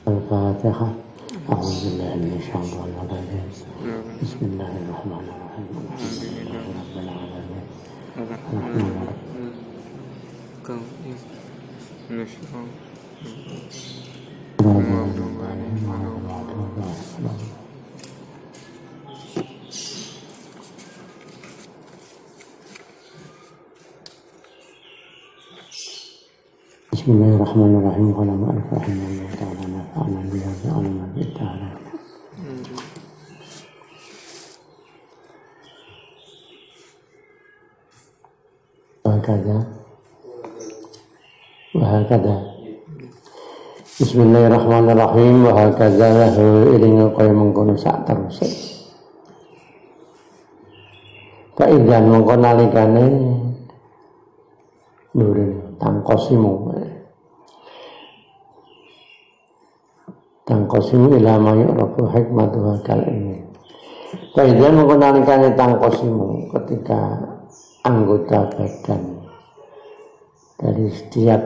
Al-Fatihah. A'udzubillahi minasyaitonir rajim. Bismillahirrahmanirrahim. Alhamdulillahirabbil alamin. Bismillahirrahmanirrahim. Alhamdulillah ta'ala nafa'ana biha bi'alama bi'ta'ala. Wahakadha. Bismillahirrahmanirrahim. Wahakadha lahu ilinga kaya mengkono sak terus. Kaidan mengkono nalikane nurin tangkosimu ilama yu'rafu hikmatuha kal ini. Kaidan mengkono nalikane tangkosimu ketika anggota badan dari setiap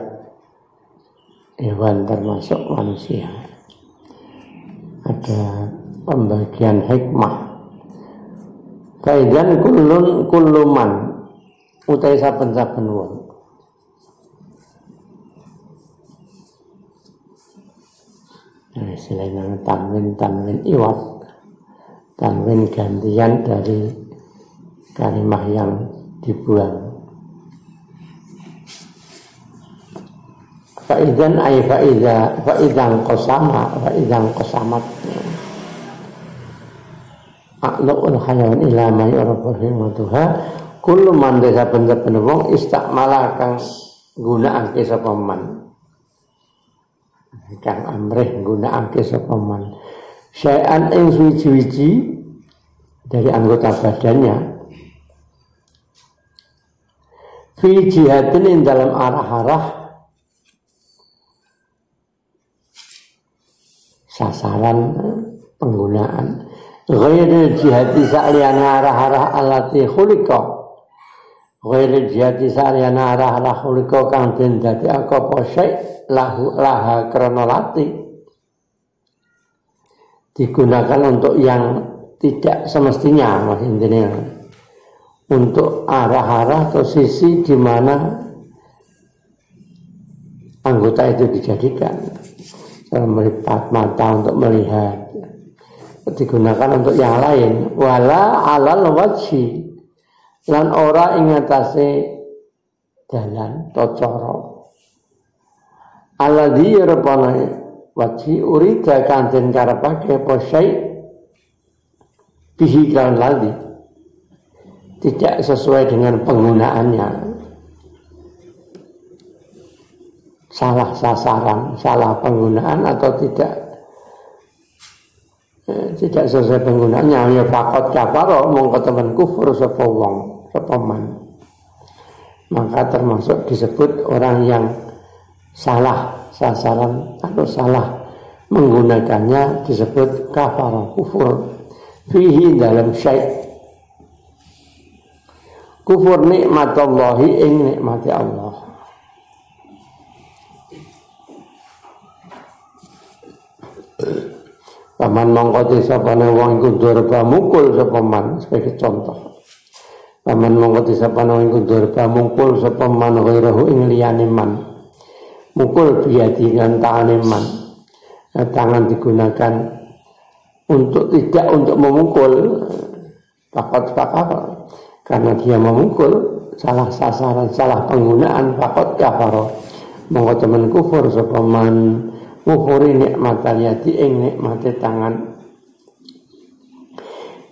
hewan termasuk manusia ada pembagian hikmah. Kaidan kulluman utai saben-saben wong istilahnya tanwin iwat, tanwin gantian dari kalimah yang dibuang. Fa'idan ay fa'idan qasamat aqlul hayawan ila ma yurafu himatuha kullu man desa saben-saben wong istakmala kang gunakake sapa man kang amrih gunakake sapa man syai'an ing suci-suci dari anggota badannya fi jihadin dalam arah-arah sasaran penggunaan ghairi jihati sa'liyana arah-arah alati khuliqa ghairi jihati sa'liyana arah-arah khuliqa kang den dadi apa syai' laha krana lati digunakan untuk yang tidak semestinya, maksudnya untuk arah-arah atau sisi di mana anggota itu dijadikan. Melipat mata untuk melihat digunakan untuk yang lain wala alal wajhi lan ora ing atase dalan tocara alladzi rupane wajhi urida kanten karepake apa syai bihi kan lali tidak sesuai dengan penggunaannya, salah sasaran, salah penggunaan atau tidak sesuai penggunaannya, ya faqat kafara mongko temen kufur sapa wong sapa man. Maka termasuk disebut orang yang salah sasaran atau salah menggunakannya disebut kafara kufur fihi dalam syai'. Kufur nikmatullahi ing nikmati Allah. Paman mongko disapane wong iku durba mukul sapa man sebagai contoh. Paman mongko disapane wong iku durba mukul sapa man ghairuhu ing liyane man. Mukul biadi dengan tangane man. Tangan digunakan untuk tidak untuk memukul fakot karena dia memukul salah sasaran, salah penggunaan fakot kafaro mongko temen kufur sapa man ngufuri nikmatal yadi ing nikmate tangan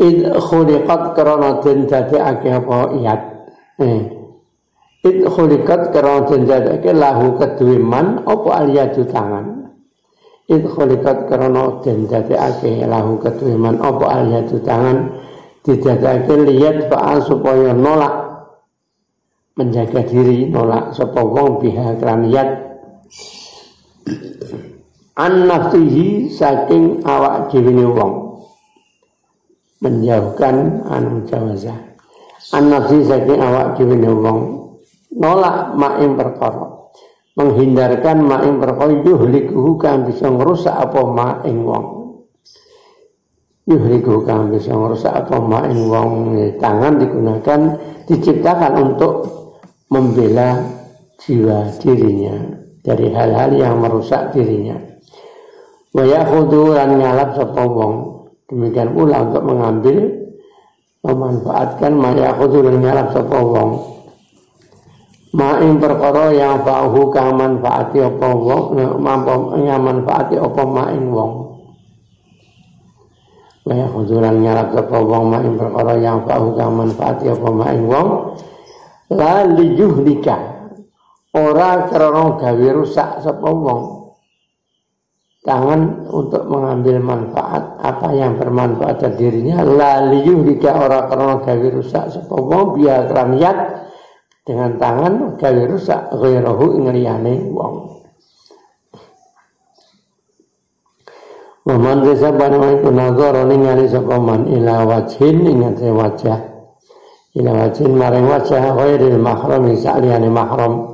id khuliqat karana den dadekake apa iyat id khuliqat karana den dadekake lahu kedue man apa aliyadu tangan id khuliqat karana den dadekake lahu kedue man apa aliyadu tangan didadake lihat faal supaya nolak, menjaga diri, nolak sapa wong biha kraniyat an nafsihi saking awak dhewe wong, menjauhkan mujawazah an nafsi saking awak dhewe wong, nolak maing perkara, menghindarkan maing perkara yuhlikuhu kang bisa ngrusak apa maing wong, yuhlikuhu kang bisa ngrusak apa maing wong. Tangan digunakan, diciptakan untuk membela jiwa dirinya dari hal-hal yang merusak dirinya. Wa yakhudhu lan ngalap sapa wong, demikian pula untuk mengambil, memanfaatkan ma yakhudhu lan ngalap sapa wong ma ing perkara yang fa'uhu kang manfaati apa wong, manfaati apa ma ing wong. Wa yakhudhu lan ngalap sapa wong ma ing perkara yang fa'uhu kang manfaati apa ma ing wong, la liyuhlika ora krana gawe rusak sapa wong. Tangan untuk mengambil manfaat apa yang bermanfaat pada dirinya, la liyuhlika ora krana gawe rusak sapa wong biya kraniyat, dengan tangan gawe rusak ghairahu ing liyane wong. Wa man sabana iku nazara ningali sapa man ila wajhin ing wajah, ila wajhin maring wajah ghairil mahram saliyane mahram,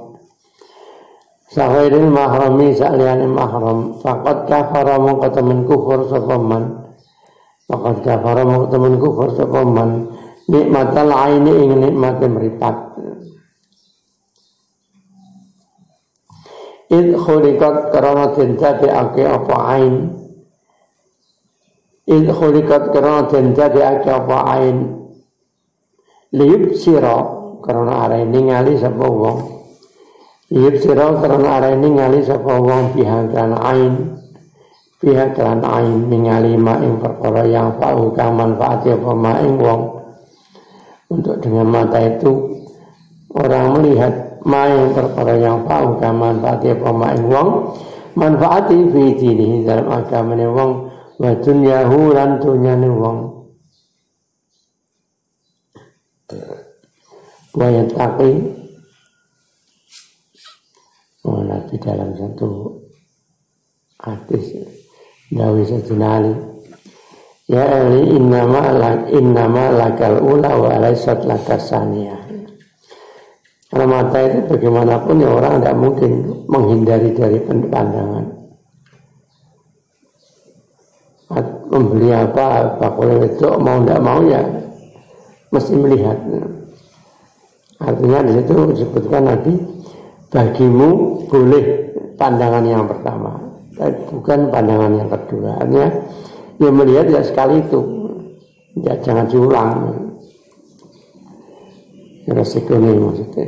sahairil mahrami saliyane mahram, faqad kafara mongko temen kufur sapa man, faqad kafara mongko temen kufur sapa man nikmatal aini ing nikmate mripat. Id khuliqat karana den dadekake apa ain, id khuliqat karana den dadekake apa ain, liyub sira karana arep ningali sapa wong, liyub sira karana arep ningali sapa wong pihak kan ain, pihak kan ain ningali ma ing perkara yang fa'u kang manfaati apa ma ing wong. Untuk dengan mata itu orang melihat main perkara yang fa'u kang manfaati apa ma ing wong, manfaati fi dinihi dalam agamane wong, wa dunyahu lan dunyane wong. Wa yattaqi, Nabi dalam satu hadis Nabi Sajinali, ya Ali innama lakal ula wa alaisat lakasaniyah. Karena mata itu bagaimanapun ya orang tidak mungkin menghindari dari pandangan. Membeli apa kalau itu mau tidak mau ya mesti melihat. Artinya di situ disebutkan Nabi, bagimu boleh pandangan yang pertama, bukan pandangan yang kedua. Artinya dia melihat ya sekali itu, ya jangan diulang. Resiko ini maksudnya.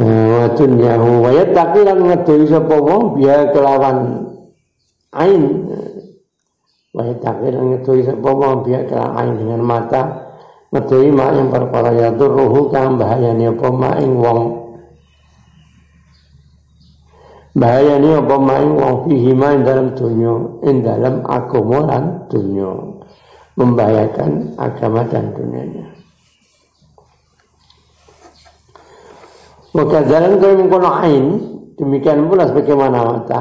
Wa dunyahu wa yattaqi lan ngedoi sapa wong biya kelawan ain, wa yattaqi lan ngedoi sapa wong biya kelawan ain dengan mata, ngedoi mak yang perkara ya durruhu kang bahayane apa mak ing wong, bahayane apa mak ing wong fihi ma dalam dunya, ing dalam agama lan dunya, membahayakan agama dan dunianya. Maka jalan kalau mengkono ain, demikian pula sebagaimana mata.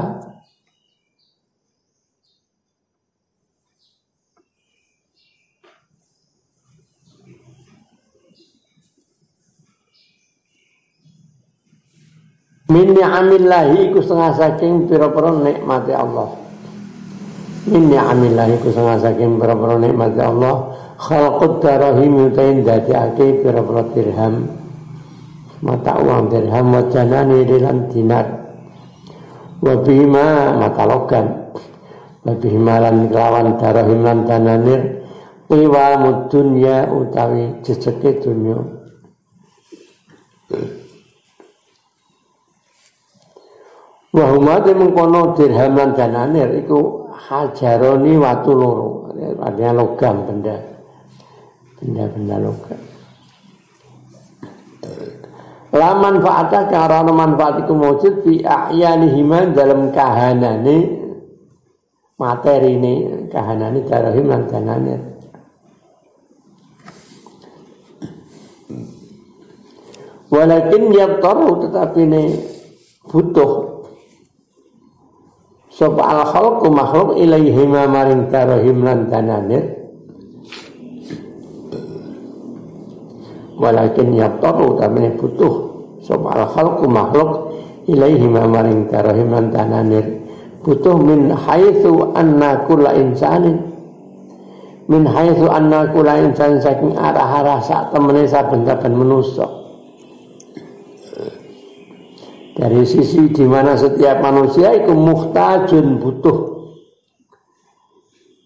Min ni'amillahi iku setengah saking pira-pira nikmati Allah. Min ni'amillahi iku setengah saking pira-pira nikmati Allah. Khalqud darahim yutain dadekake pira-pira dirham, mata uang dirham, wa janani lan dinar, wa bima mata logam, wa bima lan kelawan darahim lan dananir, qiwamud dunya utawi jejeke dunya. Wa huma mengkono dirham lan dananir iku hajaroni watu loro, artinya logam, benda logam. La manfaatah karena manfaat itu wujud fi a'yanihima dalam kahanane materi ini, kahanane darahim lan dananir. Walakin yabtaru, tetapi ini butuh sapa al khalqu makhluk ilaihi maring darahim lan dananir. Walakin yabtaru, tapi ini butuh sapa al khalqu makhluk ilaihi maring darahim lan dananir. Butuh min haitsu anna kulla insanin, min haitsu anna kulla insanin, saking arah-arah sak temene saben-saben manusa. Dari sisi di mana setiap manusia itu muhtajun, butuh.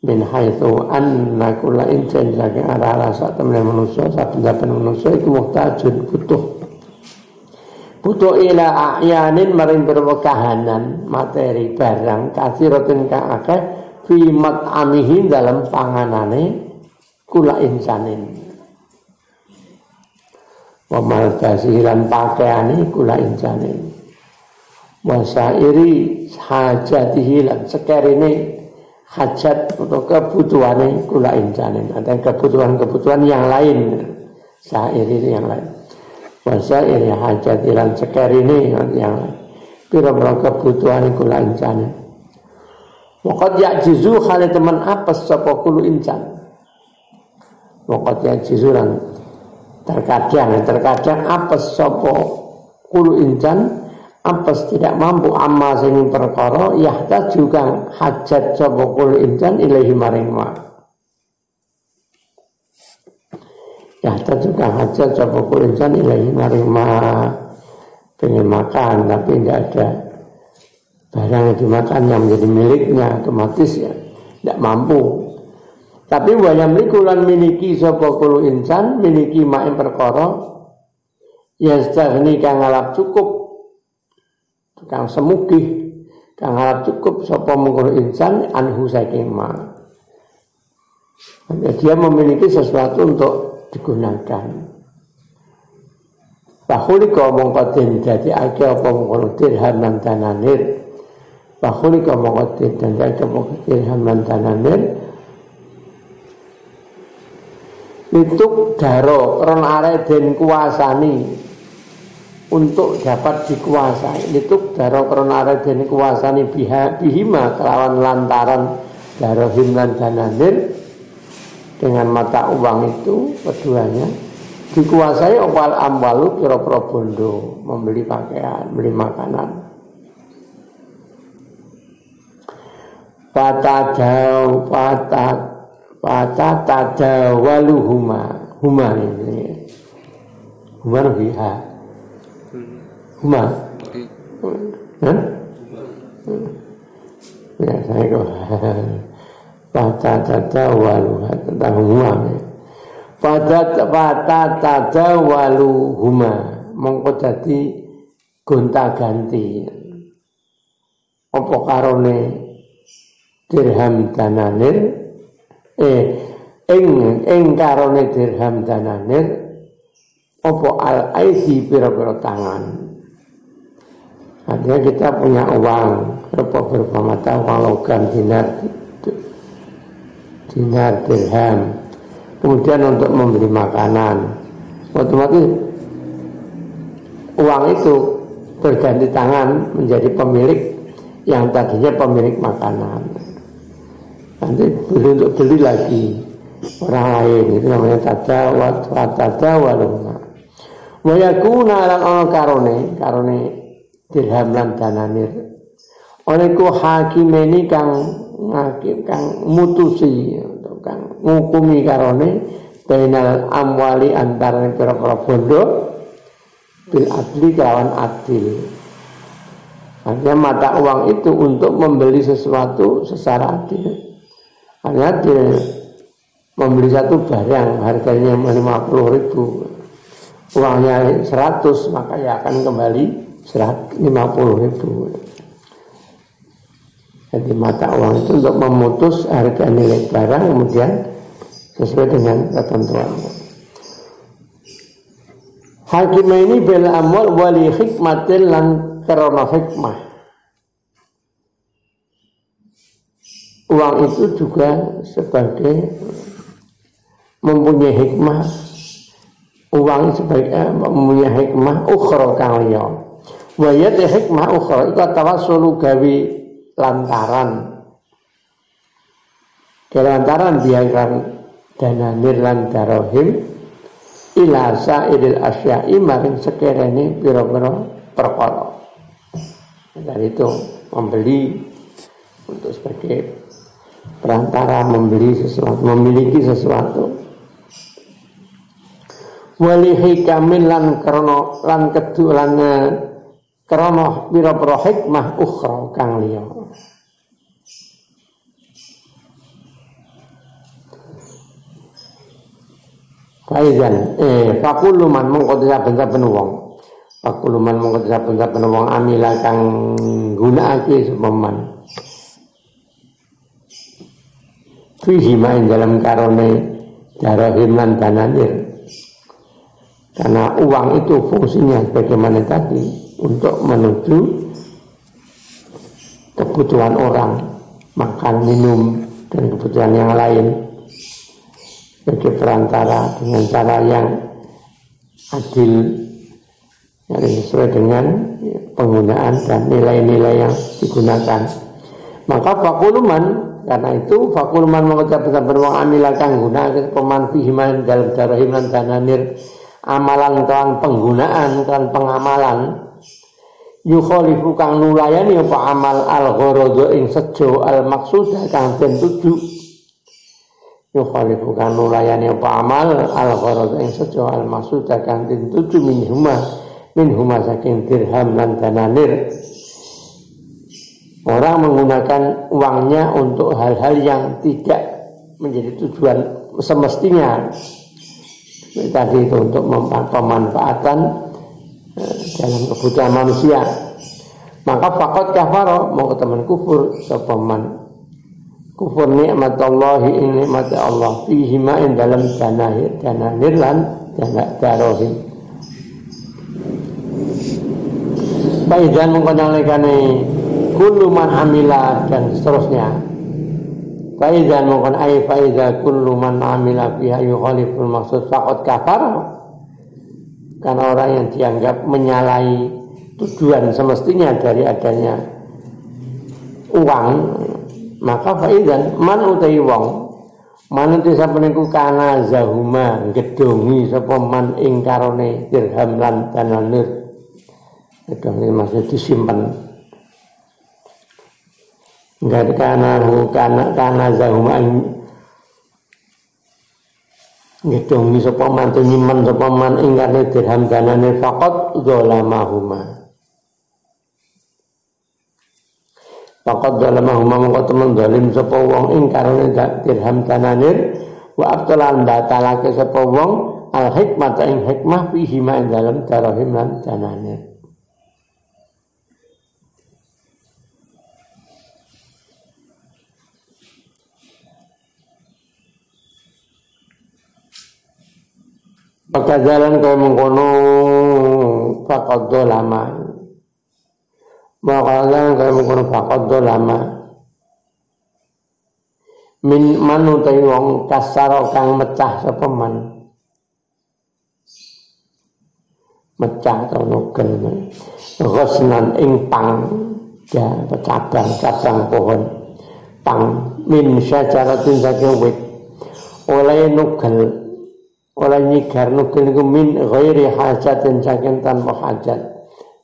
Min haitsu anna kulla insanin, saking arah-arah sak temene manusa saben-saben manusa itu muhtajun, butuh. Butuh ila a'yanin maring berwekahanan materi barang kathiratin kang akeh fi mat'amihi dalam panganane kula insanin wa malbasihi lan pakaiane kula insanin wa sairi hajatihi lan sekerine hajat atau kebutuhane kula insanin, ada kebutuhan-kebutuhan yang lain, sairi yang lain. Wasairi hajat ilan sekar ini yang pira-pira kebutuhan kula insan. Waqad ya'jizu khali teman apes sapa kulu insan. Waqad ya'jizu lan terkadang apes sapa kulu insan, apes tidak mampu amma sing perkara yahtaju kang hajat sapa kulu insan ilahi maring ma. Ya juga hajat sapa insan ilahi maring ma, pengen makan tapi tidak ada barang yang dimakan yang menjadi miliknya, otomatis ya tidak mampu. Tapi wayam likulan miliki sapa kulo insan miliki ma ing perkara ya stagni kang ngalap cukup, kang semugih kang ngalap cukup sapa mungkul insan anhu saking ma. Dia memiliki sesuatu untuk digunakan. Bahulika mongko den dadi ake apa mongko dirham lan dananir. Bahulika mongko den dadi apa dirham lan dananir. Lituk daro kron are den kuasani untuk dapat dikuasai. Lituk daro kron are den kuasani bihima kelawan lantaran daro him lan dananir. Dengan mata uang itu keduanya dikuasai opal amwalu kira-kira bondo, membeli pakaian, beli makanan. Patadawaluhuma huma ini huma biha huma ya saya kok patadawaluha tentang huma patadawaluhuma mongko dadi gonta-ganti apa karone dirham dananir ing karone dirham dananir apa al-aidi pira-pira tangan. Artinya kita punya uang beberapa mata uang logam dinar dirham, kemudian untuk membeli makanan otomatis uang itu berganti tangan menjadi pemilik yang tadinya pemilik makanan, nanti beli untuk beli lagi orang lain, itu namanya tadawaluhuma. Wa yakuna lan ana karone dirham lan dananir oleh ku hakimeni kang mutusi kang ngukumi karone bainal amwali antara pira-pira bondo bil adli kawan adil. Artinya mata uang itu untuk membeli sesuatu secara adil. Artinya adil membeli satu barang harganya 50.000, uangnya 100, maka ya akan kembali 50.000. Jadi mata uang itu untuk memutus harga nilai barang kemudian sesuai dengan ketentuannya. Hakim ini bil amwal wali hikmatil lan karena hikmah. Uang itu juga sebagai mempunyai hikmah uang sebagai punya hikmah ukhra kang liya. Wa ya hikmah ukhra iku tawassulu gawe lantaran biarkan dananir lan darahim ila sa'iril asya'i maring sekerene pira-pira perkara. Dari itu membeli untuk sebagai perantara membeli sesuatu, memiliki sesuatu. Walihi kamil lan krana lan kedu lan krana pira-pira hikmah ukhra kang liya. Faizan fakuluman mongko saben-saben wong. Fakuluman mongko saben-saben wong amila kang gunakake sepeman. Fihi ma dalam karone darahim lan dananir. Karena uang itu fungsinya bagaimana tadi untuk menuju kebutuhan orang, makan, minum dan kebutuhan yang lain. Sebagai perantara dengan cara yang adil, yang sesuai dengan penggunaan dan nilai-nilai yang digunakan. Maka fakuluman, karena itu fakuluman mengucapkan beruang amilah kang guna peman fihiman dalam darahim dan dananir amalan kan penggunaan kan pengamalan yukhalifu kang nulayani apa amal al-gharada ing sejo al-maqsudah kang den tuju. Yukhalifu kan nulayani apa amal al-gharad ing sejo al-maksud kang dituju minhuma saking dirham lan dananir. Orang menggunakan uangnya untuk hal-hal yang tidak menjadi tujuan semestinya. Tadi itu untuk pemanfaatan dalam kebutuhan manusia. Maka faqad kafara mau teman kufur sepaman kufur nikmatallahi ing nikmat Allah fihi ma in dalam dananir lan darahim. Baidan mengkonalekane kullu man amila dan seterusnya. Baidan mengkon ai faida kullu man amila fiha yukhaliful maksud faqad kafar. Karena orang yang dianggap menyalahi tujuan semestinya dari adanya uang, maka faidan man utai wong man utai sapeniku kana zahuma gedongi sapa man ing karone dirham lan dananir. Gedongi maksud disimpan. Enggak kana zahuma gedongi sapa man nyimpen sapa man ing karone dirham dananir faqat zalamahuma. Faqad zalamahuma mongko temen zalim sapa wong ing karone dirham dananir wa abtalan batalake sapa wong al hikmah ing hikmah fihi ma ing dalem darahim lan dananir. Pakajalan kaya mengkono faqad zalama. Makalan kaya mengkono faqad zalama. Min manu ta wong kasara kang mecah sapa man. Mecah ta nugel. Ghasnan ing pang ya cabang pohon. Pang min syajaratin saking wit. Oleh nugel oleh nyigar nugel iku min ghairi hajatin saking tanpa hajat,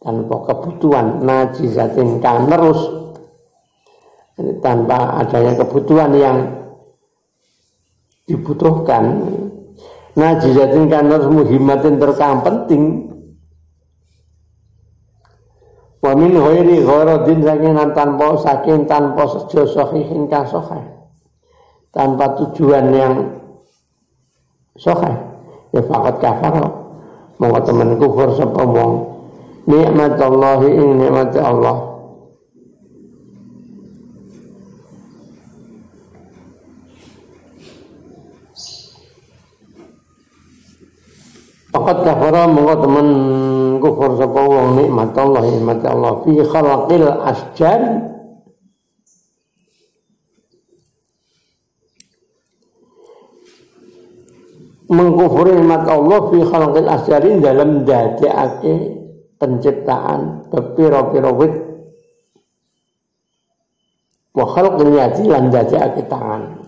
tanpa kebutuhan najizatin kang terus, tanpa adanya kebutuhan yang dibutuhkan. Najizatin kang terus muhimatin terkang penting. Wa min ghairi gharadin saking tanpa sejo sahihin kang sahih, tanpa tujuan yang sahih. Ya faqad kafara mongko temen kufur sapa wong nikmatallahi ing nikmate Allah. Faqad kafara mongko temen kufur sapa wong nikmatallahi nikmate Allah fi khalaqil asjar mengkufuri nikmat Allah fi khalqil asjari dalam dadekake penciptaan pira-pira wit wa khalqil yadi lan dadekake tangan.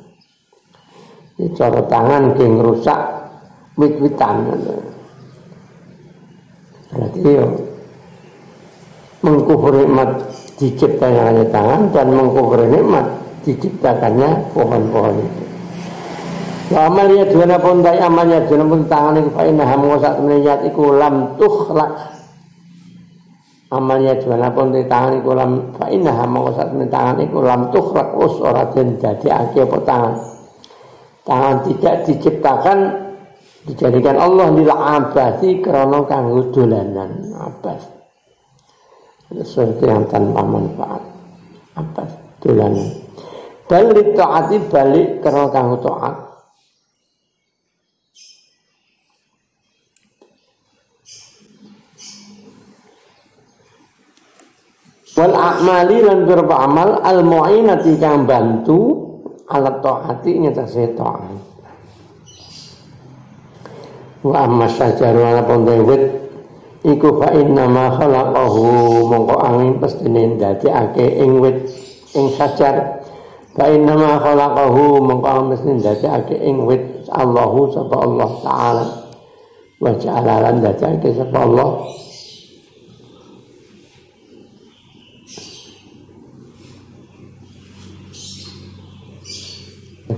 Iki cara tangan ki ngrusak wit-witan. Berarti mengkufuri nikmat diciptakannya tangan dan mengkufuri nikmat diciptakannya pohon-pohon itu. Wa amal yaduna pun tai amal yaduna pun tangan iku fa inna hamu sak meniyat iku lam tukhlaq. Amal yaduna pun tai tangan iku lam fa inna hamu sak tangan iku lam tukhlaq us ora den dadekake apa tangan. Tangan tidak diciptakan dijadikan Allah lil abadi krana kanggo dolanan abad. Sesuatu yang tanpa manfaat abad dolanan. Balik taati balik krana kanggo taat. Wal a'mali lan berapa amal al mu'inati kang bantu alat taati ngetase taat. Wa amma syajaru ala pondewit iku fa inna ma khalaqahu mongko angin pestine ndadekake ing wit ing syajar. Fa inna ma khalaqahu mongko angin pestine ndadekake ing wit Allahu sapa Allah taala. Wa ja'ala lan ndadekake sapa Allah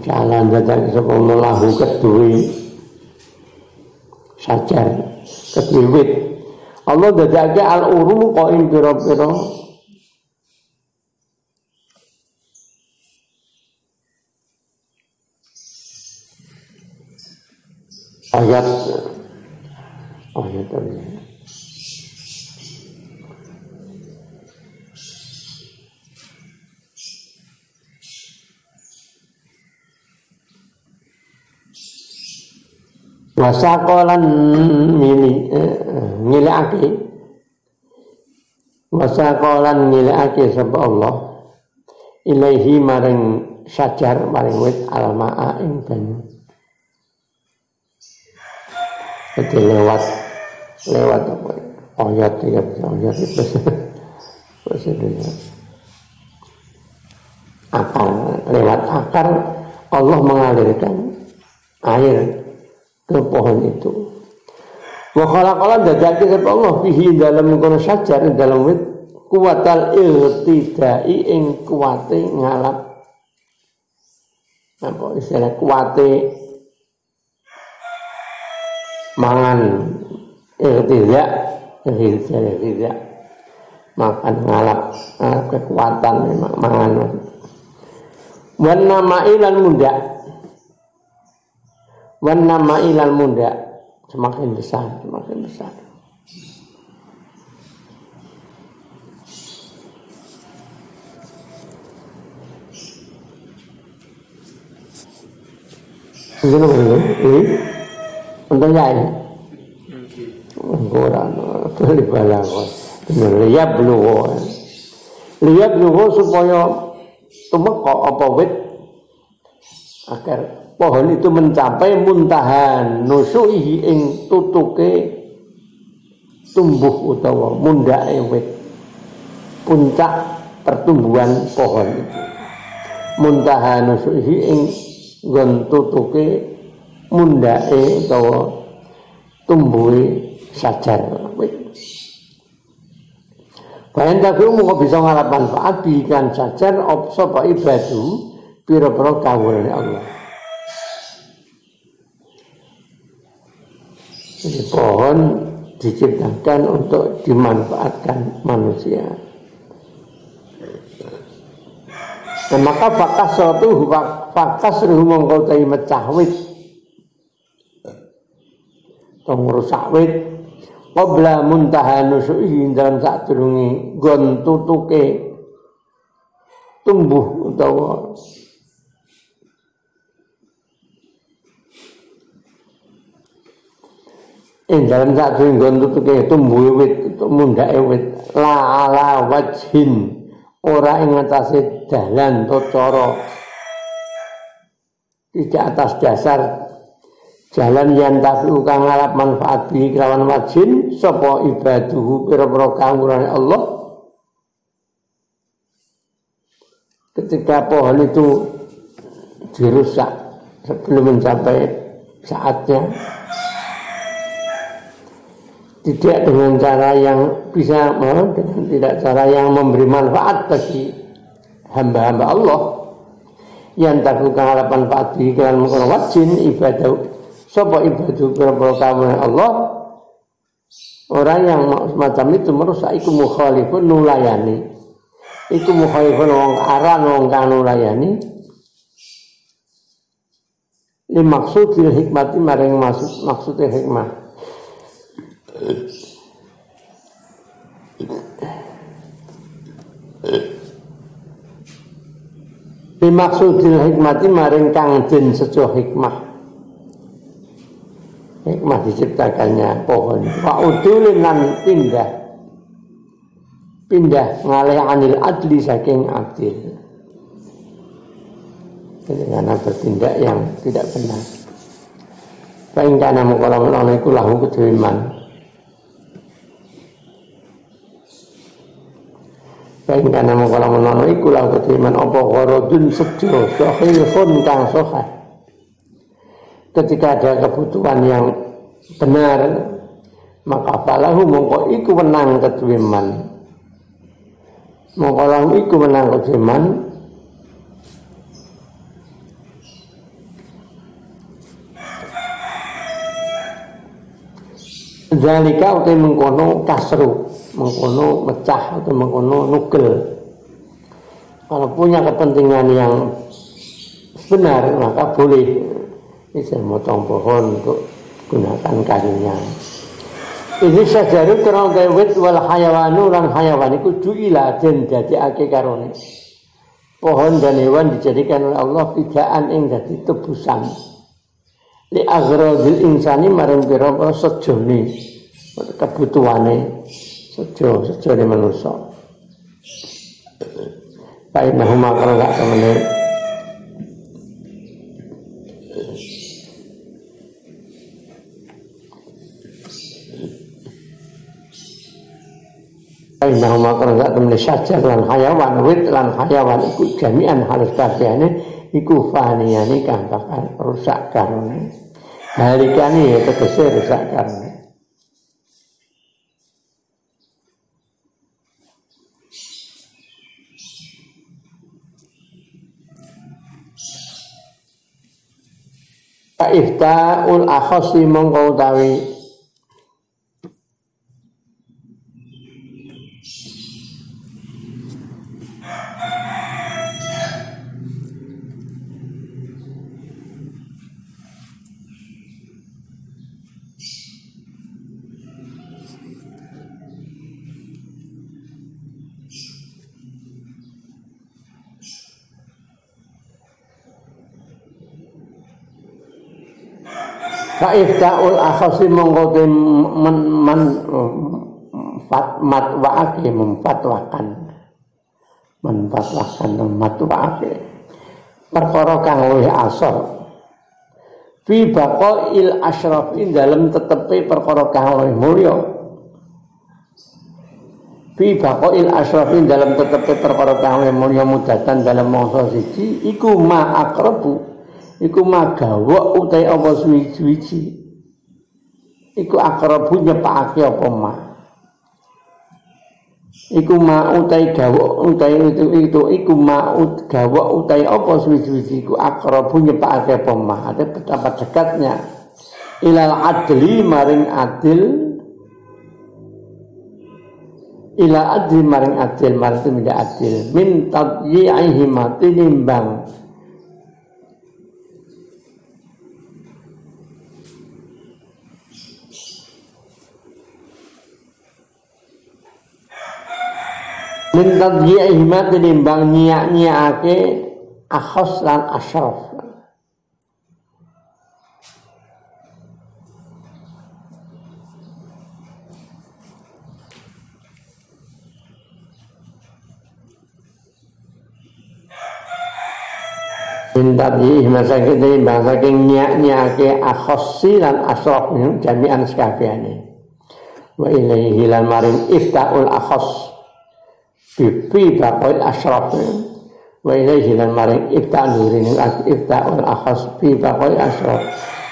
jalan dadake sapa lahu kedue sajar kedue wit Allah dadake al-uru qaim pira-pira ayat wasakolan milihake wasakolan milihake sapa Allah ilaihi maring syajar maring wit almaa ing banyu. Jadi lewat apa ayat itu maksudnya akar lewat akar Allah mengalirkan air ke pohon itu. Wa khalaqala dadake sapa Allah fihi dalam kono syajar dalam wit kuwatal irtidai ing kuwate ngalap. Apa istilah kuwate mangan irtidak makan ngalap kekuatan mangan. Wan nama ilal muda wan nama ilal muda semakin besar. Ini untuk ya ini. Quran itu dibalangon. Lihat dulu supaya tumeka apa wit agar pohon itu mencapai muntahan nusuhi ing tutuke tumbuh utawa mundake wit, puncak pertumbuhan pohon itu. Muntahan nusuhi ing nggon tutuke mundake utawa tumbuhe sajar wit. Bayan taku muka bisa ngalap manfaat bikan sajar sapa ibadu pira-pira kawulane Allah. Jadi pohon diciptakan untuk dimanfaatkan manusia. Dan maka fakas ruh mongko tai mecah wit. Tong rusak wit qabla muntaha nusuhi dalam sadurunge nggon tutuke tumbuh utawa dalam sadurunge nggon tutuke tumbuh wit mundhake wit la ala wajhin ora ing atase dalan to cara tidak atas dasar jalan yang tafi kang ngalap manfaat bi kelawan wajin sapa ibaduhu pira-pira kawulane Allah. Ketika pohon itu dirusak sebelum mencapai saatnya, tidak dengan cara yang bisa, dengan tidak cara yang memberi manfaat bagi hamba-hamba Allah, yang takukan harapan manfaat bagi kalian mengkono wajin ibadah sapa ibadah pira-pira kawulane Allah. Orang yang semacam itu merusak iku mukhalifun nulayani, iku mukhalifun wong aran wong kang nulayani li maksudil hikmati maring maksudnya hikmah. Li maksudil hikmati maring kang den sejo hikmah. Hikmah diciptakannya pohon. Wa udulin lan pindah ngalih anil adli saking adil. Karena bertindak yang tidak benar. Paling kana mukala menawa iku lahu kedue man. Paling kana mukala menawa iku lahu kedue man apa gharadun sejo sahihun kang sahih. Ketika ada kebutuhan yang benar, maka falahu mongko iku menang kedue man. Mongko lahu iku menang kedue man. Zalika utai mengkono kasru, mengkono mecah atau mengkono nugel. Kalau punya kepentingan yang benar, maka boleh bisa motong pohon untuk gunakan kayunya. Ini sajarut terang kewet wal hayawanu lan hayawan iku juila den dadekake karone. Pohon dan hewan dijadikan oleh Allah pidaan ing dadi tebusan. Li azradil insani maring pira-pira sejone kebutuhane sejone manusa. Baik nahuma kalau gak temene Nahuma kalau gak temene sajar lan hayawan wit lan hayawan iku jami'an harus kabehane iku faniyane kang bakal rusak karone. Halikane ya tegese rusak karone. Ifta'ul akhasi mongko utawi Fa'ifta'ul akhasi mongko matwa'ake memfatwakan matwa'ake perkara kang luwih asor fi baqail asyraf ing dalem tetepe perkara kang luwih mulya fi baqail asyraf ing dalem tetepe perkara kang luwih mulya mudatan dalem mangsa siji iku ma aqrabu iku magawok utai apa suwi-suwi iku akrabu nyepakake apa ma iku ma utai gawok utai itu iku ma gawok utai apa suwi-suwi iku akrabu nyepakake apa ma. Ada betapa dekatnya ilal adli maring adil ila adli maring adil maring tidak adil min tadyi'ihi mati nimbang minta dia hikmat nimbang nyiak-nyiake akhos lan asyraf. Mintaji masakin dari masakin nyak-nyake akhossi lan asrof jami'an sekabehane. Wa ilaihi lan maring iftaul akhos bibi bakoil asrof. Wa ilaihi lan maring iftaul akhos bibi bakoil asrof.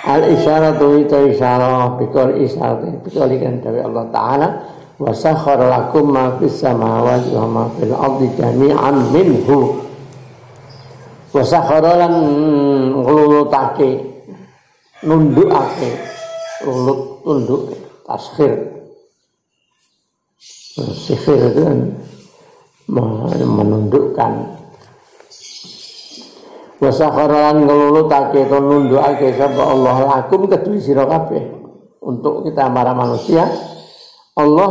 Al isyaratu itu isyarah bikol isyarah bikol ikan dari Allah Ta'ala. Wa sakhara lakum ma fis samawati wa ma fil ardi jami'an minhu. Wasakhara lan nglulutake nundukake tunduk taskhir sihir itu kan menundukkan. Wasakhara lan nglulutake to nundukake sapa Allah lakum kedue sira kabeh untuk kita para manusia. Allah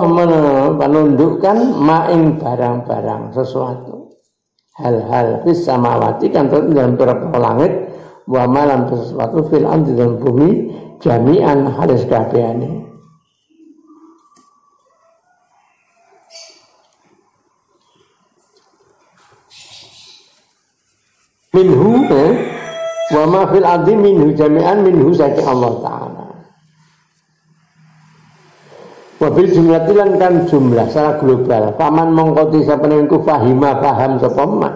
menundukkan maing barang-barang sesuatu hal-hal fis samawati kan dalam beberapa langit wa malam sesuatu fil ardi dalam bumi jami'an halis kabehane minhu wa ma fil ardi minhu jami'an minhu saking Allah Ta'ala wabil jumlatilan kan jumlah secara global. Paman mongkoti sapenengku fahima paham sapa man.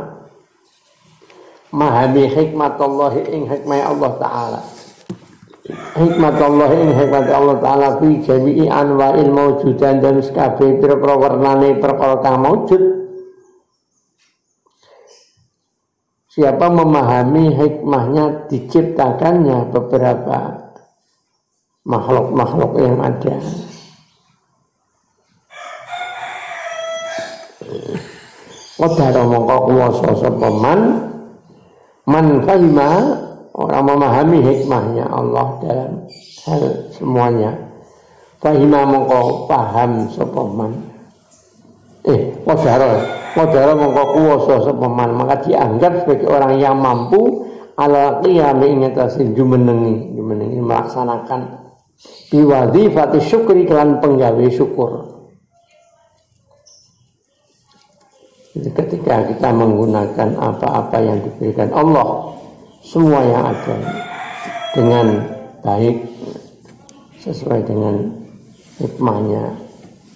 Mahami hikmatallahi ing hikmah Allah Ta'ala. Hikmatallahi ing hikmah Allah Ta'ala fi jami'i anwa'il mawjudan dan sekabeh pira-pira warnane perkara kang maujud. Siapa memahami hikmahnya diciptakannya beberapa makhluk-makhluk yang ada. Qadara mongko kuwasa sapa man fahima orang memahami hikmahnya Allah dalam hal semuanya. Fahima mongko paham sapa man. Qadara mongko kuwasa sapa man, maka dianggap sebagai orang yang mampu ala qiyam ing atase jumenengi melaksanakan biwadhifati syukri kelan penggawe syukur. Jadi ketika kita menggunakan apa-apa yang diberikan Allah, semua yang ada dengan baik sesuai dengan hikmahnya,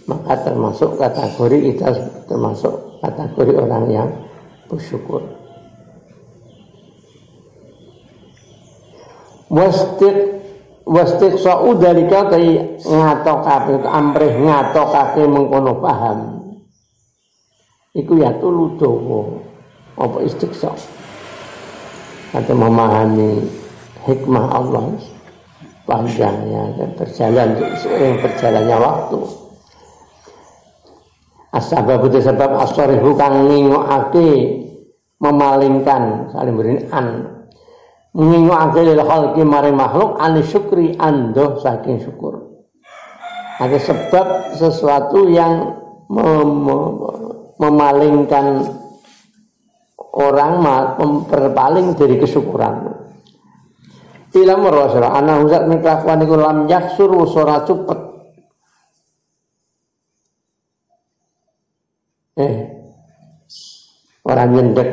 maka termasuk kategori kita termasuk kategori orang yang bersyukur. Wastiqsa'u dalika kai ngatokake amrih ngatokake mengkono paham. Iku ya tulu dawa apa istiqsa atau memahami hikmah Allah panjangnya dan seiring berjalannya waktu. Asbab itu sebab asorihu kang ngingokake memalingkan saling berinan ngingokake lil khalqi maring makhluk an syukri ando saking syukur. Ada sebab sesuatu yang memalingkan orang berpaling dari kesyukuran. Bila merasa anak uzat melakukan itu lam yaksur usora cepet. Orang nyendek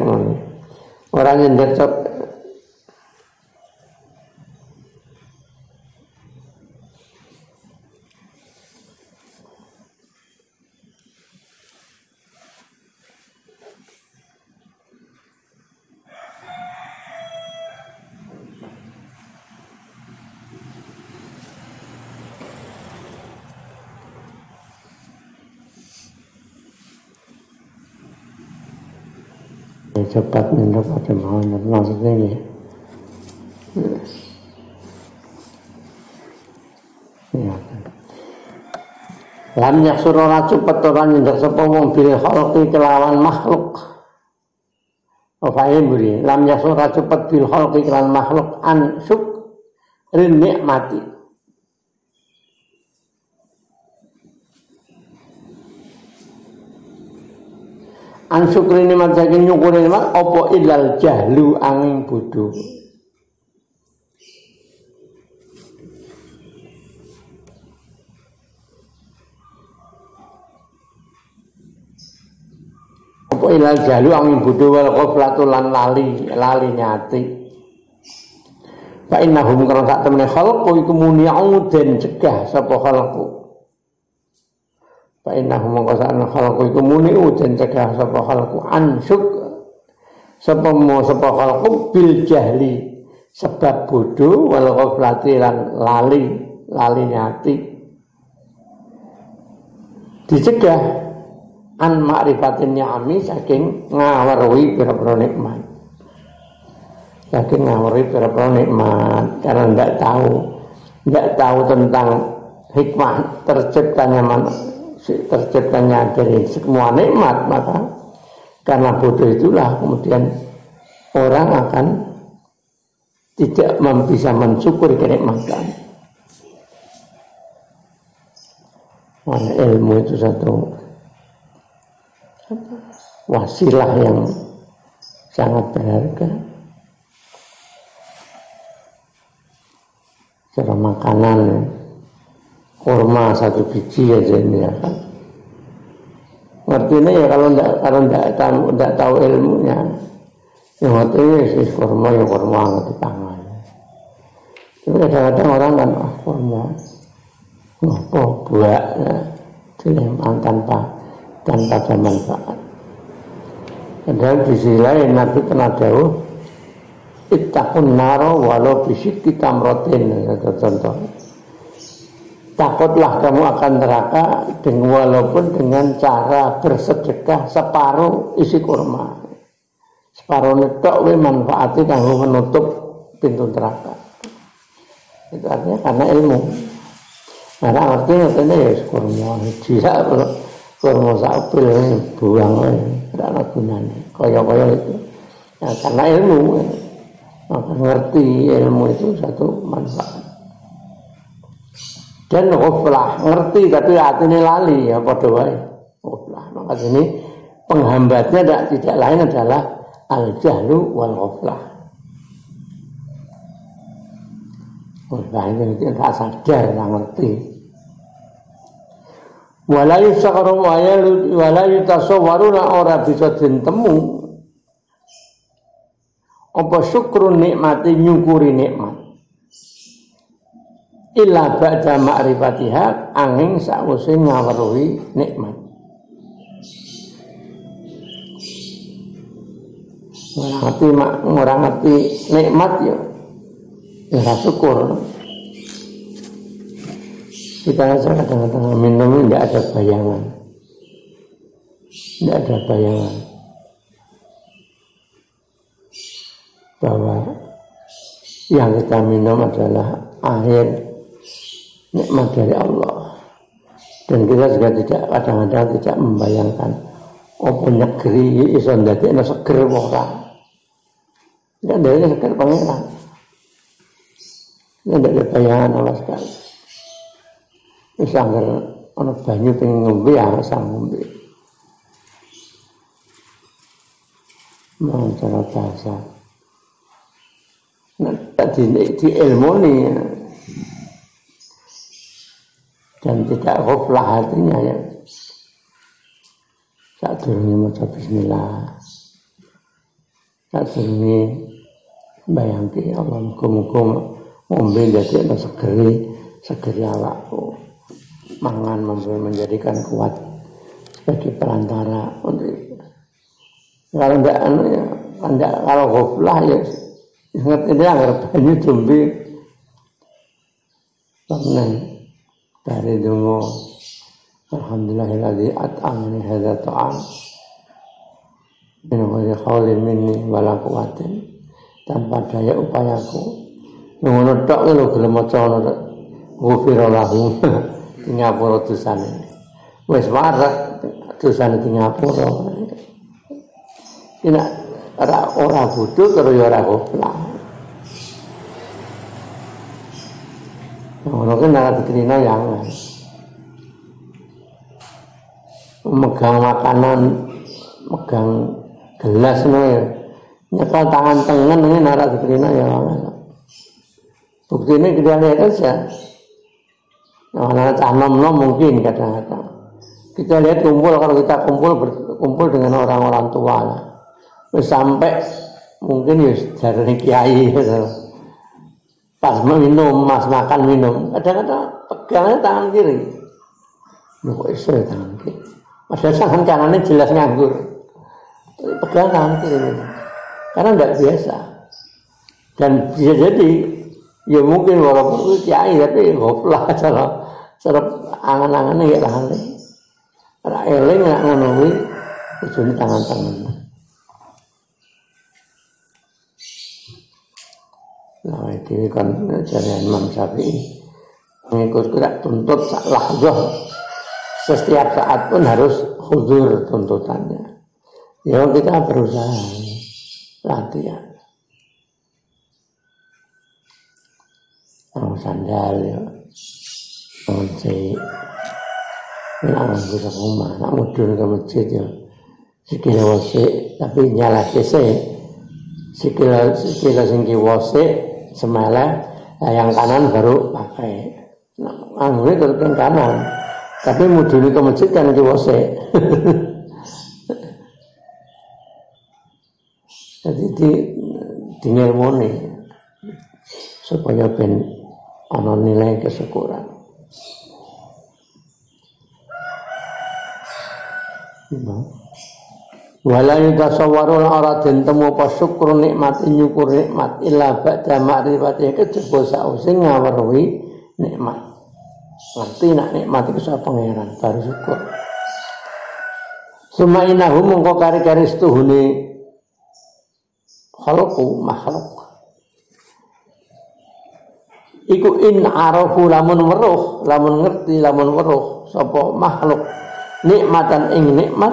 cepat minta pada mau maksudnya ini. Ya. Lam yaksur ora cepet ora nyendak sapa wong bil khalqi kelawan makhluk. Apa ini? Lam yaksur ora cepet bil khalqi kelawan makhluk an syukrin nikmati. An syukri nikmat saking nyukuri nikmat apa ilal jahlu angin bodho. Apa ilal jahlu angin bodho wal ghaflatu lan lali nyati. Fa innahum kana sak temene khalqu iku muni'u den cegah sapa khalqu. Fa innahum kana sak khalqu iku muni'u den cegah sapa khalqu ansuk sapa khalqu bil jahli sebab bodoh wal ghaflati lan lali nyati dicegah an ma'rifatin ni'ami saking ngaweruhi pira-pira nikmat. Saking ngaweruhi pira-pira nikmat karena tidak tahu tentang hikmah terciptanya dari semua nikmat, maka karena bodoh itulah kemudian orang akan tidak bisa mensyukuri kenikmatan. Ilmu itu satu wasilah yang sangat berharga. Cara makanan kurma satu biji aja ini ya kan. Ngertinya ya kalau tidak tahu ilmunya, yang ngertinya sih kurma ya kurma ngerti tangan. Tapi kadang-kadang orang kan kurma buat dilempang tanpa ada manfaat. Padahal di sisi lain Nabi pernah jauh ittaqun naro walau bisyikki tamratin, contoh. Takutlah kamu akan neraka walaupun dengan cara bersedekah separuh isi kurma. Separuh netok we manfaati kanggo menutup pintu neraka. Itu artinya karena ilmu. Karena artinya ya kurma tidak kurma sapil buang tidak ada gunanya. Kaya itu. Nah, karena ilmu. Maka ngerti ilmu itu satu manfaat. Dan ghaflah, ngerti tapi hatinya lali ya padha wae. Ghaflah. Maka ini penghambatnya tidak lain adalah al-jahlu wal ghaflah. Ghaflah itu tidak sadar, tidak ngerti. Wala yusakaru wala yutasawwaruna ora bisa ditemu apa syukrun nikmati nyukuri nikmat illa ba'da ma'rifatiha angin sawise ngaweruhi nikmat. Orang ngerti nikmat ya syukur. Kita saja kadang-kadang minum tidak ada bayangan, bahwa yang kita minum adalah air nikmat dari Allah. Dan kita juga tidak kadang-kadang tidak membayangkan apa negeri iso ndadekno seger ora. Ya dari seger pangeran. Tidak ada bayangan Allah sekali. Wis angger ana banyu pengen ngombe ya sang ngombe. Mau cara bahasa. Nah, tadi di ilmu ini dan tidak ghaflah hatinya ya. Saat durunge maca bismillah. Saat durunge bayangke Allah muga-muga ngombe ndadekno segeri awakku. Mangan menjadikan kuat sebagai perantara untuk kalau kalau ghaflah ya ingat ini agar banyu dombe tenan dari dungo alhamdulillahilladzi at'amani hadza ta'am min ghairi haulin minni wala quwwatin tanpa daya upayaku ngono tok lho gelem maca ngono ghufira lahu ngapura dosane wis warak dosane ngapura ini ora bodoh terus ya ora ghaflah. Ngono kan ora diterima yang megang makanan, megang gelas ya. Nyekel tangan tengen ini ora diterima ya. Bukti ini kita lihat saja. Nah, nom mungkin kadang-kadang. Kita lihat kalau kita kumpul dengan orang-orang tua lah. Sampai mungkin ya dari kiai gitu. pas minum, mas makan minum, kadang-kadang pegangnya tangan kiri. Loh kok iso ya tangan kiri? Padahal tangan kanannya jelas nganggur. Pegang tangan kiri. Karena tidak biasa. Dan bisa jadi, ya mungkin walaupun itu kiai, tapi goplah cara angan-angannya ya lali. Karena eling nggak ngonowi, ujungnya tangan-tangan. Nah ini kan ajaran Imam Syafi'i mengikut gerak tuntut lahzah, setiap saat pun harus huzur tuntutannya. Ya kita berusaha latihan. Ang sandal ya, kunci, nang bisa rumah, nak mudun ke masjid ya, sikile wasik, tapi nyala kese, sikile singki wasik, semala, yang kanan baru pakai. Anggurnya tetap yang kanan, tapi mudun ke masjid kan ke wasik. Jadi di ngelmoni supaya ben ana nilai kesyukuran. Wala yutasawwarul ora den temu apa syukur nikmat nyukur nikmat illa ba'da ma'rifati kejaba sause ngaweruhi nikmat. Ngerti nak nikmat itu sapa pangeran baru syukur. Sumainahu mongko kari-kari setuhune khalqu makhluk. Iku in arafu lamun weruh, lamun ngerti, lamun weruh sapa makhluk nikmatan ing nikmat.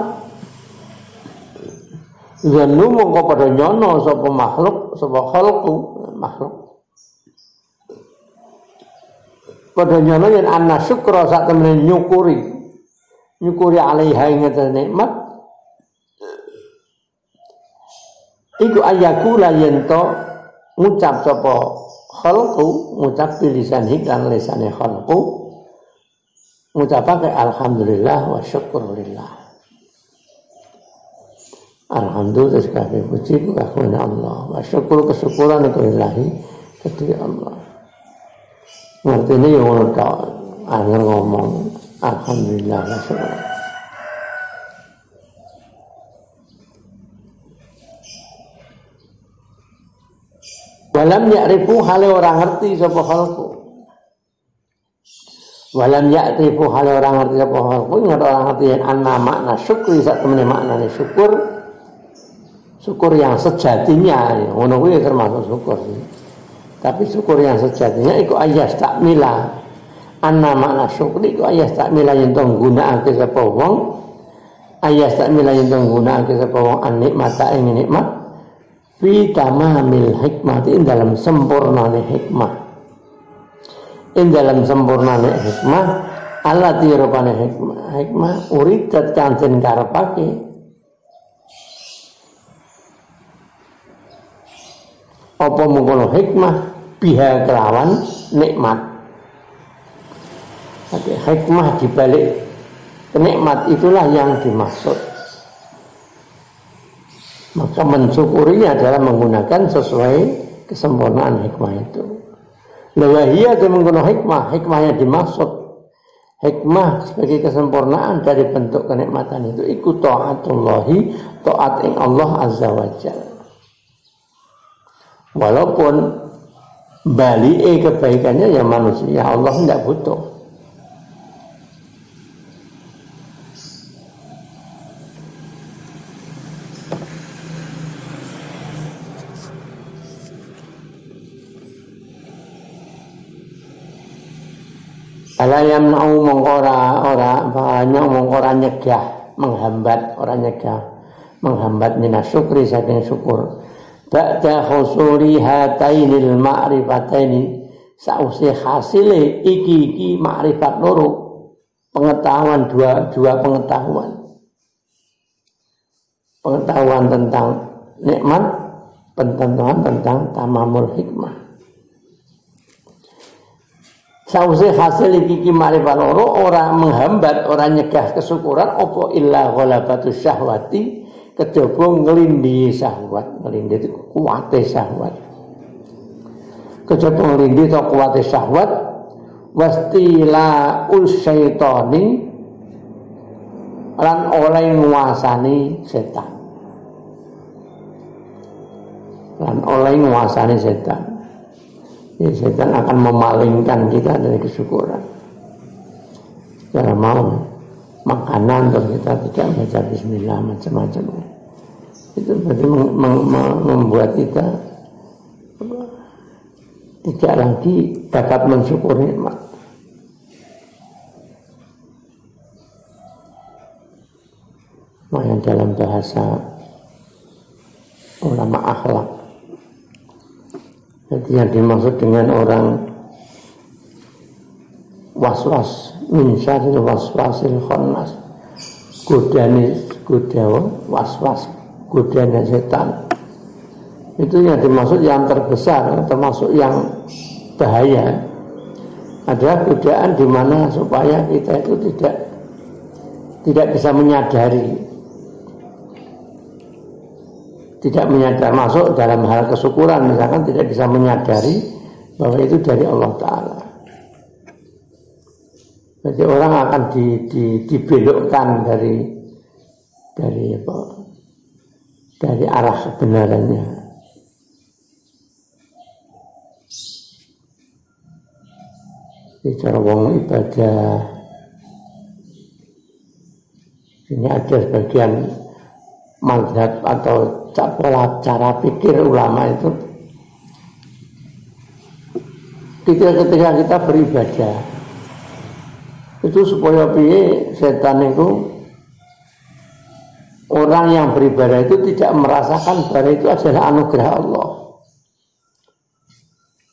Zanu mongko padha nyono sapa makhluk, sapa khalqu makhluk. Padha nyono yen ana syukra sak temene nyukuri alaiha ing nikmat. Iku ayakula yen to ngucap sapa khalqu, ngucap bilisan hiklan lisane khalqu, ngucapake alhamdulillah wa syukurulillah. Alhamdulillah sekali puji kepada Allah, wa syukur kesyukuran lillahi kedua Allah. Ngertine yo ngono tok, anger ngomong alhamdulillah wa syukur. Walam ya'rifu hale orang ngerti sapa khalqu. Walam ya'rifu hale orang ngerti sapa khalqu, ngerti orang ngerti yen anna makna syukri sak temene maknane syukur yang sejatinya, ngono kuwi termasuk syukur. Tapi syukur yang sejatinya iku ayas takmila. Anna makna syukri iku ayas takmila yen to nggunakake sapa wong, ayas takmila yen to nggunakake sapa wong an nikmata ing nikmat. Fi tamamil hikmah, in dalam sempurnane hikmah, in dalam sempurnane hikmah, allati rupane hikmah uridat kancen karepake apa mengkono hikmah biha kelawan nikmat. Jadi hikmah dibalik nikmat itulah yang dimaksud. Maka mensyukurinya adalah menggunakan sesuai kesempurnaan hikmah itu. Lawahiyah itu menggunakan hikmah yang dimaksud. Hikmah sebagai kesempurnaan dari bentuk kenikmatan itu ikut ta'atullahi, ta'at ing Allah Azza wa Jalla. Walaupun balik kebaikannya ya manusia, Allah tidak butuh. Ala yamna'u ora banyak mengora nyegah, menghambat minas syukri saking syukur. Ba'da husuli hatainil ma'rifataini, sausi hasile iki ma'rifat loro, pengetahuan dua pengetahuan tentang nikmat, pengetahuan tentang tamamul hikmah. Sausi hasil iki ma'rifat loro ora menghambat, ora nyegah kesyukuran apa illa ghalabatus syahwati, kejaba nglindhi syahwat. Nglindhi itu kuwate syahwat. kejaba nglindi ta kuwate syahwat wastila usyaitani lan oleh nguasani setan. Ya, setan akan memalingkan kita dari kesyukuran. Cara mau makanan terus kita tidak baca bismillah macam-macam. Itu berarti membuat kita tidak lagi dapat mensyukuri nikmat. Yang dalam bahasa ulama akhlak, jadi yang dimaksud dengan orang waswas min syarril waswasil khannas, godane waswas, godane setan, itu yang dimaksud yang terbesar, termasuk yang bahaya adalah godaan di mana supaya kita itu tidak bisa menyadari, masuk dalam hal kesyukuran, misalkan tidak bisa menyadari bahwa itu dari Allah Ta'ala. Jadi orang akan dibelokkan dari arah kebenarannya. Cara wong ibadah ini ada sebagian mazhab atau cara pikir ulama itu ketika kita beribadah itu supaya piye setan itu, orang yang beribadah itu tidak merasakan bahwa itu adalah anugerah Allah.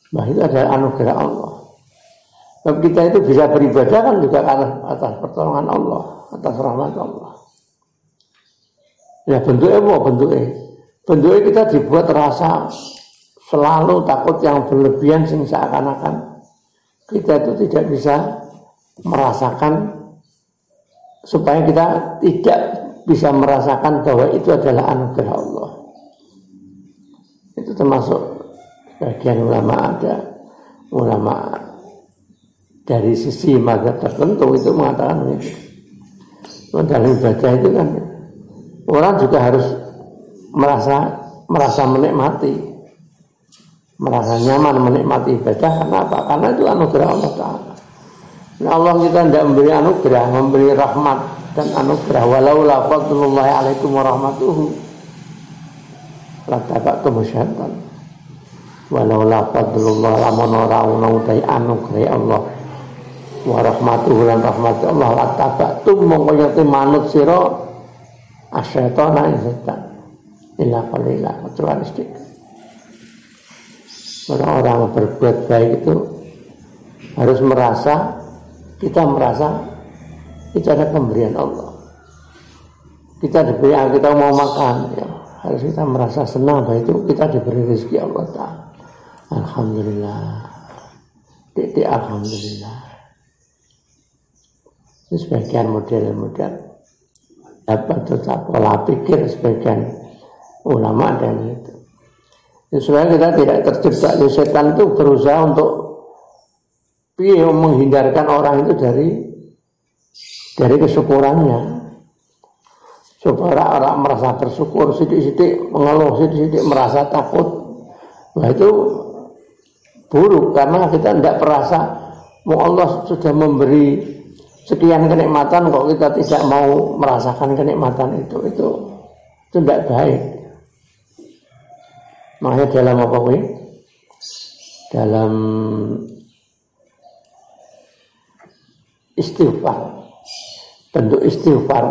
Bahwa itu adalah anugerah Allah. Sebab kita itu bisa beribadah kan juga atas pertolongan Allah, atas rahmat Allah. Ya bentuknya apa bentuknya? Bentuknya kita dibuat rasa selalu takut yang berlebihan, sehingga seakan-akan kita itu tidak bisa merasakan, supaya kita tidak bisa merasakan bahwa itu adalah anugerah Allah. Itu termasuk bagian ulama, ada ulama dari sisi mazhab tertentu itu mengatakan ini. Dalam ibadah itu kan orang juga harus merasa menikmati, merasa nyaman menikmati ibadah. Karena apa? Karena itu anugerah Allah Ta'ala. Nah, Allah kita tidak memberi anugerah, memberi rahmat dan anugerah. Walaula fadlullahi alaikum warahmatuhu lataba'tum syaitan. Walaula fadlullahi lamun ora ana utai anugerah Allah warahmatuhu lan rahmat Allah lataba'tum mongko yate manut sira asyaitana setan illa qalila, kecuali sedikit. Orang-orang berbuat baik itu harus kita merasa itu ada pemberian Allah. Kita diberi, kita mau makan, ya, harus kita merasa senang bahwa itu kita diberi rezeki Allah Ta'ala. Alhamdulillah. Alhamdulillah. Ini sebagian model-model atau pola pikir sebagian ulama dan itu. Supaya kita tidak terjebak. Setan itu berusaha untuk menghindarkan orang itu dari kesyukurannya, supaya orang merasa bersyukur sidik-sidik, mengeluh sidik-sidik, merasa takut. Nah itu buruk, karena kita tidak merasa Allah sudah memberi sekian kenikmatan kok kita tidak mau merasakan kenikmatan itu tidak baik. Makanya dalam apa ini? Dalam istighfar, bentuk istighfar,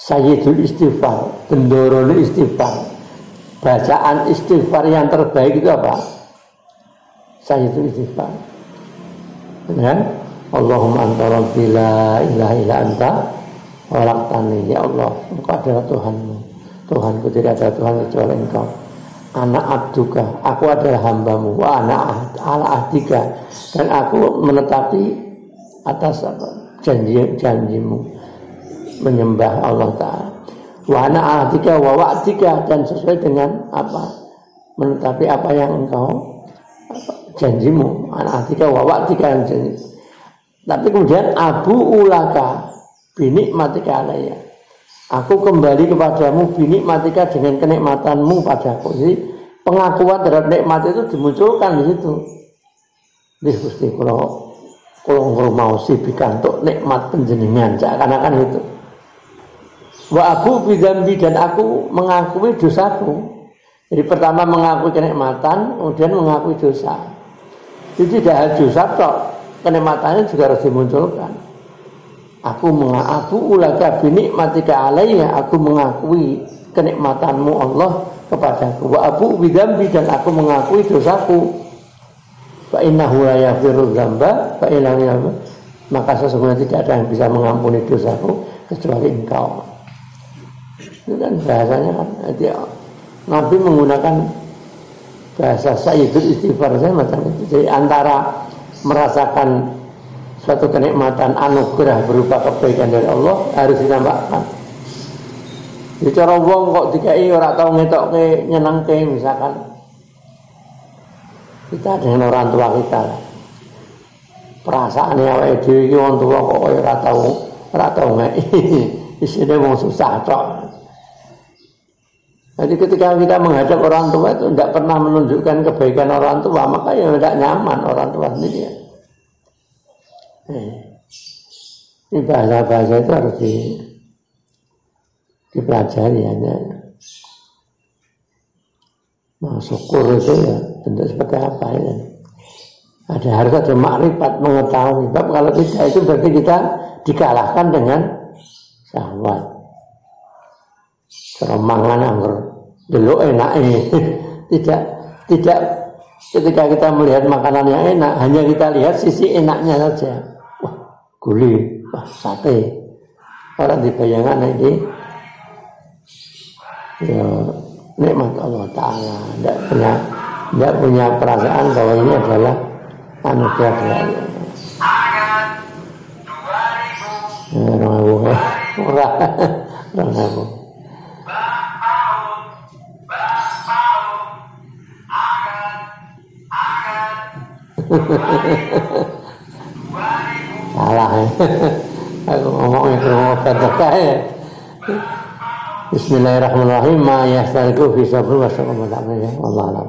sayyidul istighfar, bendorol istighfar, bacaan istighfar yang terbaik itu apa? Sayyidul istighfar. Dengan Allahumma anta rabbi la ilaha illa anta khalaqtani, ya Allah Engkau adalah Tuhanmu, Tuhanku tidak ada Tuhan kecuali Engkau. Anak abduka, aku adalah hambamu, wa anak ala ahdika, dan aku menetapi atas janjimu menyembah Allah Ta'ala. Wa ana ahdika wa wa'dika, dan sesuai dengan apa, menetapi apa yang engkau janjimu, atika wa wa'tika janji. Tapi kemudian abu ulaka binikmatika alayya. Aku kembali kepadamu binikmatika dengan kenikmatanmu padaku. Jadi pengakuan terhadap nikmat itu dimunculkan di situ. Nggih Gusti kula ngrumaosi pikantuk nikmat panjenengan, seakan-akan itu. Wa abu bidzambi, dan aku mengakui dosaku. Jadi pertama mengakui kenikmatan, kemudian mengakui dosa. Jadi tidak hanya dosa tok, kenikmatannya juga harus dimunculkan. Aku ulaka binikmatika alayya, aku mengakui kenikmatanmu Allah kepadaku. Wa abu bidzambi, dan aku mengakui dosaku. Fa innahu la yaghfiru dzamba fa illallah, maka sesungguhnya tidak ada yang bisa mengampuni dosaku kecuali Engkau. Itu kan bahasanya kan, jadi Nabi menggunakan bahasa sayyidul istighfar macam itu. Jadi antara merasakan suatu kenikmatan anugerah berupa kebaikan dari Allah harus ditambahkan. Jadi cara wong kok dikai ora tau ngetokke nyenengke, misalkan kita dengan orang tua kita, perasaane awake dhewe iki wong tua kok ora tau ngeki. Isine wong susah tok. Jadi ketika kita menghadap orang tua itu tidak pernah menunjukkan kebaikan orang tua, maka ya tidak nyaman orang tua sendiri ya. Ini bahasa-bahasa itu harus dipelajari ya. Nah, syukur itu ya bentuk seperti apa ya. Harus ada makrifat, mengetahui. Sebab kalau tidak itu berarti kita dikalahkan dengan syahwat. Seromangan anggur delok enak ini. Tidak ketika kita melihat makanan yang enak, hanya kita lihat sisi enaknya saja. Wah, gulai, wah, sate. Orang dibayangkan ini ya nikmat Allah Ta'ala. Tidak punya perasaan bahwa ini adalah anugerah dari Allah. Orang salah ya. Aku ngomongnya ke berkah ya. Bismillahirrahmanirrahim. Ma yastariku fi sabri wa syukur. Allah alam.